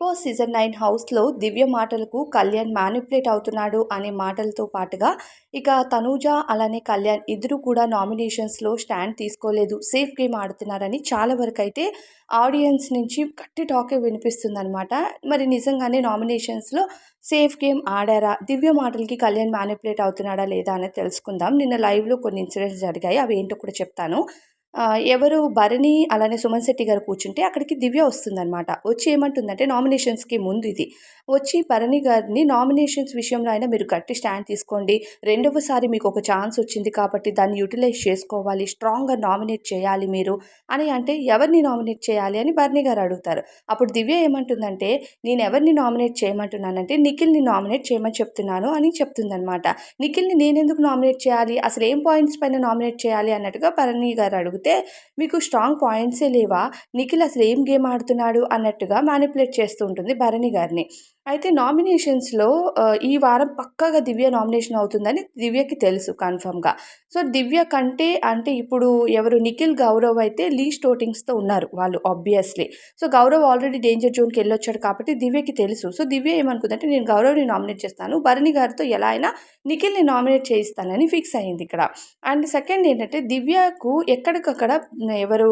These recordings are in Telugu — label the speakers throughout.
Speaker 1: బిగ్ బాస్ సీజన్ 9 హౌస్‌లో దివ్య మాటలకు కళ్యాణ్ మ్యానిపులేట్ అవుతున్నాడు అనే మాటలతో పాటుగా, ఇక తనూజ అలానే కళ్యాణ్ ఇద్దరు కూడా నామినేషన్స్‌లో స్టాండ్ తీసుకోలేదు. సేఫ్ గేమ్ ఆడుతున్నారని చాలా వరకైతే ఆడియన్స్ నుంచి గట్టి టాకే వినిపిస్తుందనమాట. మరి నిజంగానే నామినేషన్స్‌లో సేఫ్ గేమ్ ఆడారా? దివ్య మాటలకి కళ్యాణ్ మ్యానిపులేట్ అవుతున్నాడా లేదా అనేది తెలుసుకుందాం. నిన్న లైవ్‌లో కొన్ని ఇన్సిడెంట్స్ జరిగాయి. అవి ఏంటో కూడా చెప్తాను. ఎవరు భరణి అలానే సుమన్ శెట్టి గారు కూర్చుంటే అక్కడికి దివ్య వస్తుందనమాట. వచ్చి ఏమంటుందంటే నామినేషన్స్‌కి ముందు ఇది. వచ్చి భరణి గారిని నామినేషన్స్ విషయంలో అయినా మీరు గట్టి స్టాండ్ తీసుకోండి. రెండవసారి మీకొక ఛాన్స్ వచ్చింది కాబట్టి దాన్ని యుటిలైజ్ చేసుకోవాలి. స్ట్రాంగ్‌గా నామినేట్ చేయాలి మీరు అని అంటే ఎవరిని నామినేట్ చేయాలి అని భరణి గారు అడుగుతారు. అప్పుడు దివ్య ఏమంటుందంటే నేను ఎవరిని నామినేట్ చేయమంటున్నానంటే నిఖిల్‌ని నామినేట్ చేయమని చెప్తున్నాను అని చెప్తుందనమాట. నిఖిల్‌ని నేనెందుకు నామినేట్ చేయాలి? అసలు ఏం పాయింట్స్ పైన నామినేట్ చేయాలి అన్నట్టుగా భరణి గారు అడిగితే మీకు స్ట్రాంగ్ పాయింట్సే లేవా? నిఖిల్ అసలు ఏం గేమ్ ఆడుతున్నాడు అన్నట్టుగా మ్యానిపులేట్ చేస్తూ ఉంటుంది భరణి గారిని. అయితే నామినేషన్స్‌లో ఈ వారం పక్కాగా దివ్య నామినేషన్ అవుతుందని దివ్యకి తెలుసు కన్ఫర్మ్‌గా. సో, దివ్య కంటే అంటే ఇప్పుడు ఎవరు నిఖిల్, గౌరవ్ అయితే లీస్ట్ ఓటింగ్స్‌తో ఉన్నారు వాళ్ళు obviously. So, Gaurav already danger జోన్‌కెళ్ళొచ్చాడు కాబట్టి దివ్యకి తెలుసు. సో, దివ్య ఏమనుకుందంటే నేను గౌరవ్‌ని నామినేట్ చేస్తాను. భరణి గారితో ఎలా అయినా నిఖిల్‌ని నామినేట్ చేయిస్తానని ఫిక్స్ అయిందిక్కడ. అండ్ సెకండ్ ఏంటంటే దివ్యకు ఎక్కడికక్కడ ఎవరు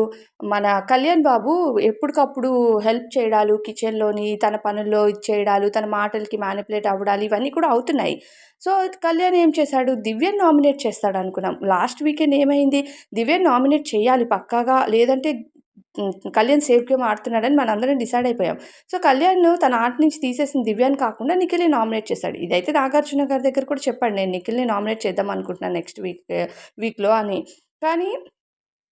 Speaker 1: మన కళ్యాణ్ బాబు ఎప్పటికప్పుడు హెల్ప్ చేయడాలు కిచెన్‌లోని తన పనుల్లో ఇచ్చేయడాలు, తన మాటలకి మ్యానిపులేట్ అవ్వడాలు ఇవన్నీ కూడా అవుతున్నాయి. సో, కళ్యాణ్ ఏం చేశాడు దివ్యని నామినేట్ చేస్తాడనుకున్నాం. లాస్ట్ వీకెండ్ ఏమైంది? దివ్యని నామినేట్ చేయాలి పక్కాగా లేదంటే కళ్యాణ్ సేఫ్ గేమ్ ఆడుతున్నాడని మనందరం డిసైడ్ అయిపోయాం. సో, కళ్యాణ్ తన ఆట నుంచి తీసేసిన దివ్యని కాకుండా నిఖిల్‌ని నామినేట్ చేశాడు. ఇదైతే నాగార్జున గారి దగ్గర కూడా చెప్పాడు. నేను నిఖిల్‌ని నామినేట్ చేద్దాం అనుకుంటున్నాను నెక్స్ట్ వీక్‌లో అని. కానీ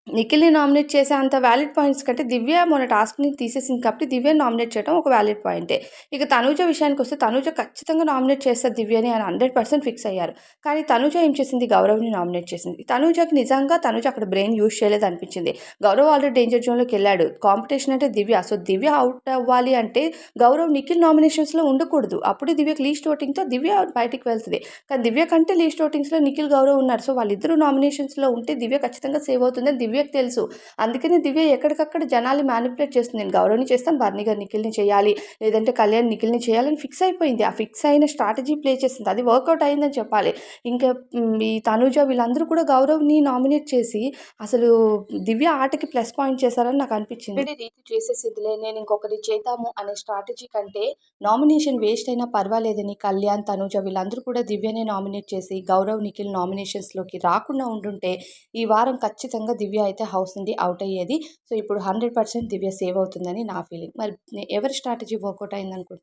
Speaker 1: నిఖిల్‌ని నామినేట్ చేసే అంత వాలిడ్ పాయింట్స్ కంటే దివ్య మొన్న టాస్క్‌ని తీసేసింది కాబట్టి దివ్యని నామినేట్ చేయడం ఒక వాలిడ్ పాయింటే. ఇక తనూజ విషయానికొస్తే తనూజ ఖచ్చితంగా నామినేట్ చేస్తది దివ్యని అని 100% ఫిక్స్ అయ్యారు. కానీ తనూజ ఏం చేసింది? గౌరవ్‌ని నామినేట్ చేసింది. తనూజకి నిజంగా తనూజ అక్కడ బ్రెయిన్ యూజ్ చేయలేదనిపించింది. గౌరవ్ ఆల్రెడీ డేంజర్ జోన్‌లోకెళ్ళాడు. కాంపిటీషన్ అంటే దివ్య. సో, దివ్య ఔట్ అవ్వాలి అంటే గౌరవ్ నిఖిల్ నామినేషన్స్‌లో ఉండకూడదు. అప్పుడే దివ్యకి లీస్ట్ ఓటింగ్‌తో దివ్య బయటికి వెళ్తది. కానీ దివ్య కంటే లీస్ట్ ఓటింగ్స్‌లో నిఖిల్, గౌరవ్ ఉన్నారు. సో, వాళ్ళిద్దరూ నామినేషన్స్‌లో ఉంటే దివ్య ఖచ్చితంగా సేవ్ అవుతుందని దివ్యకి తెలుసు. అందుకని దివ్య ఎక్కడికక్కడ జనాల్ని మ్యానిపులేట్ చేస్తుంది. నేను గౌరవ్‌ని చేస్తాను, భరణి గారు నిఖిల్‌ని చేయాలి. లేదంటే కళ్యాణ్ నిఖిల్‌ని చేయాలని ఫిక్స్ అయిపోయింది. ఆ ఫిక్స్ అయిన స్ట్రాటజీ ప్లే చేసింది. అది వర్కౌట్ అయిందని చెప్పాలి. ఇంకా ఈ తనూజ వీళ్ళందరూ కూడా గౌరవ్‌ని నామినేట్ చేసి అసలు దివ్య ఆటకి ప్లస్ పాయింట్ చేశారని నాకు అనిపించింది. ఆల్రెడీ రీతి చేసేసిద్దిలే నేను ఇంకొకటి చేద్దాము అనే స్ట్రాటజీ కంటే నామినేషన్ వేస్ట్ అయినా పర్వాలేదని కళ్యాణ్, తనూజ వీళ్ళందరూ కూడా దివ్యనే నామినేట్ చేసి గౌరవ్, నిఖిల్ నామినేషన్స్‌లోకి రాకుండా ఉండుంటే ఈ వారం ఖచ్చితంగా దివ్య అయితే హౌస్ నుండి ఔట్ అయ్యేది. సో, ఇప్పుడు 100% దివ్య సేవ్ అవుతుందని నా ఫీలింగ్. మరి ఎవరి స్ట్రాటజీ వర్కౌట్ అయిందనుకుంటున్నారు?